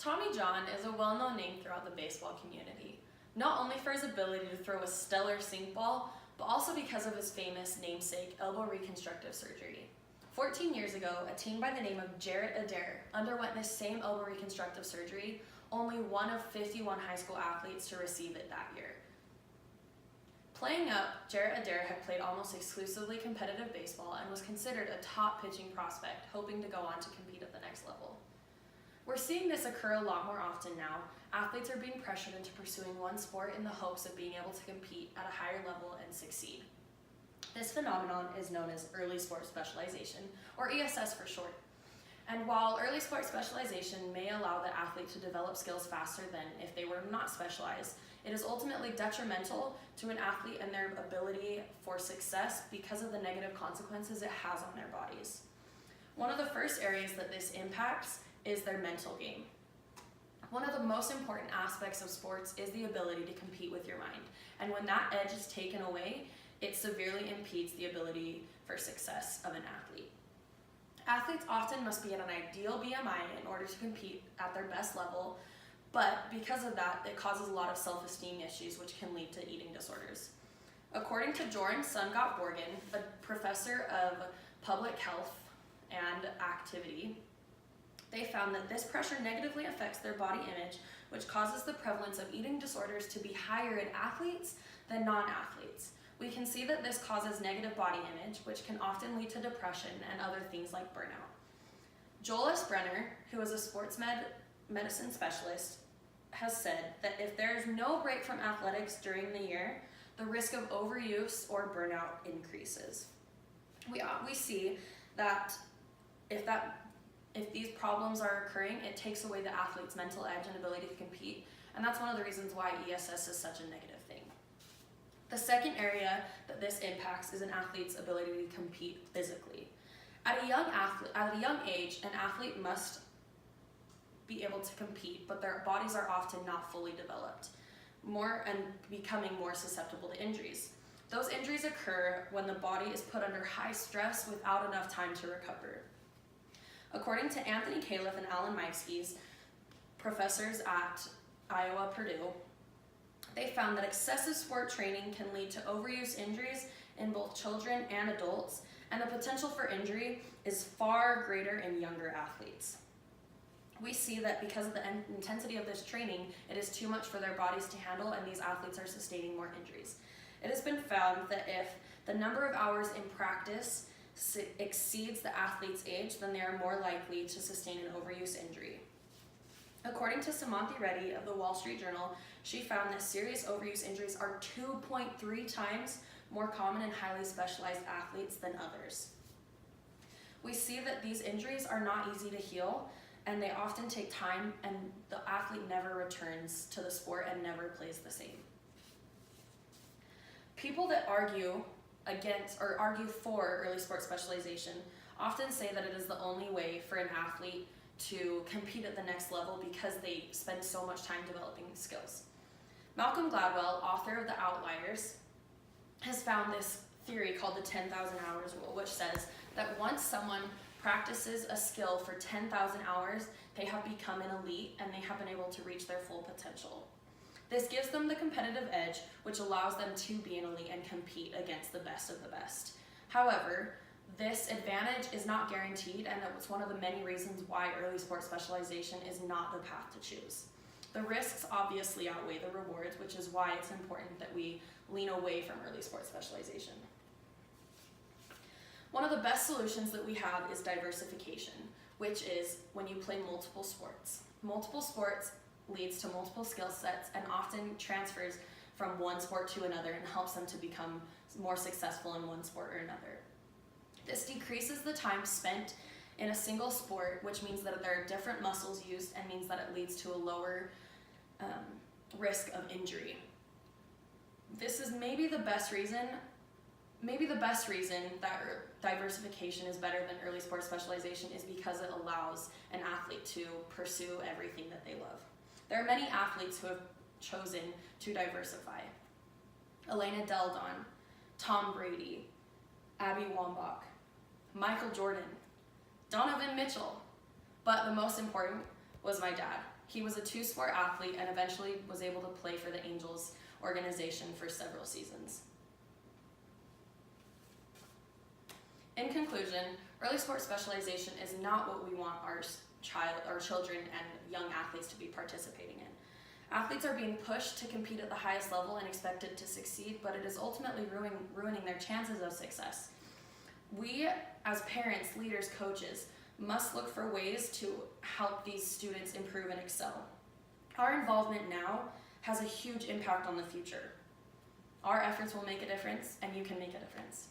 Tommy John is a well-known name throughout the baseball community, not only for his ability to throw a stellar sink ball, but also because of his famous namesake elbow reconstructive surgery. 14 years ago, a teen by the name of Jarrett Adair underwent this same elbow reconstructive surgery, only one of 51 high school athletes to receive it that year. Playing up, Jarrett Adair had played almost exclusively competitive baseball and was considered a top pitching prospect, hoping to go on to compete at the next level. We're seeing this occur a lot more often now. Athletes are being pressured into pursuing one sport in the hopes of being able to compete at a higher level and succeed. This phenomenon is known as early sport specialization, or ESS for short. And while early sport specialization may allow the athlete to develop skills faster than if they were not specialized, it is ultimately detrimental to an athlete and their ability for success because of the negative consequences it has on their bodies. One of the first areas that this impacts is their mental game. One of the most important aspects of sports is the ability to compete with your mind. And when that edge is taken away, it severely impedes the ability for success of an athlete. Athletes often must be at an ideal BMI in order to compete at their best level, but because of that, it causes a lot of self-esteem issues which can lead to eating disorders. According to Joran Sundgaard-Borgen, a professor of public health and activity, they found that this pressure negatively affects their body image, which causes the prevalence of eating disorders to be higher in athletes than non-athletes. We can see that this causes negative body image, which can often lead to depression and other things like burnout. Joel S. Brenner, who is a sports medicine specialist, has said that if there is no break from athletics during the year, the risk of overuse or burnout increases. We see that if these problems are occurring, it takes away the athlete's mental edge and ability to compete, and that's one of the reasons why ESS is such a negative thing. The second area that this impacts is an athlete's ability to compete physically. At a young age, an athlete must be able to compete, but their bodies are often not fully developed, and becoming more susceptible to injuries. Those injuries occur when the body is put under high stress without enough time to recover. According to Anthony Califf and Alan Meiskes, professors at Iowa Purdue, they found that excessive sport training can lead to overuse injuries in both children and adults, and the potential for injury is far greater in younger athletes. We see that because of the intensity of this training, it is too much for their bodies to handle, and these athletes are sustaining more injuries. It has been found that if the number of hours in practice exceeds the athlete's age, then they are more likely to sustain an overuse injury. According to Samanthi Reddy of the Wall Street Journal, she found that serious overuse injuries are 2.3 times more common in highly specialized athletes than others. We see that these injuries are not easy to heal, and they often take time, and the athlete never returns to the sport and never plays the same. People that argue against or argue for early sport specialization often say that it is the only way for an athlete to compete at the next level because they spend so much time developing skills. Malcolm Gladwell, author of The Outliers, has found this theory called the 10,000 hours rule, which says that once someone practices a skill for 10,000 hours, they have become an elite and they have been able to reach their full potential. This gives them the competitive edge, which allows them to be an elite and compete against the best of the best. However, this advantage is not guaranteed, and it's one of the many reasons why early sport specialization is not the path to choose. The risks obviously outweigh the rewards, which is why it's important that we lean away from early sport specialization. One of the best solutions that we have is diversification, which is when you play multiple sports. Multiple sports leads to multiple skill sets and often transfers from one sport to another and helps them to become more successful in one sport or another. This decreases the time spent in a single sport, which means that there are different muscles used and means that it leads to a lower risk of injury. This is maybe the best reason that diversification is better than early sport specialization is because it allows an athlete to pursue everything that they love. There are many athletes who have chosen to diversify. Elena Delle Donne, Tom Brady, Abby Wambach, Michael Jordan, Donovan Mitchell, but the most important was my dad. He was a two-sport athlete and eventually was able to play for the Angels organization for several seasons. In conclusion, early sport specialization is not what we want our children and young athletes to be participating in. Athletes are being pushed to compete at the highest level and expected to succeed, but it is ultimately ruining their chances of success. We, as parents, leaders, coaches, must look for ways to help these students improve and excel. Our involvement now has a huge impact on the future. Our efforts will make a difference, and you can make a difference.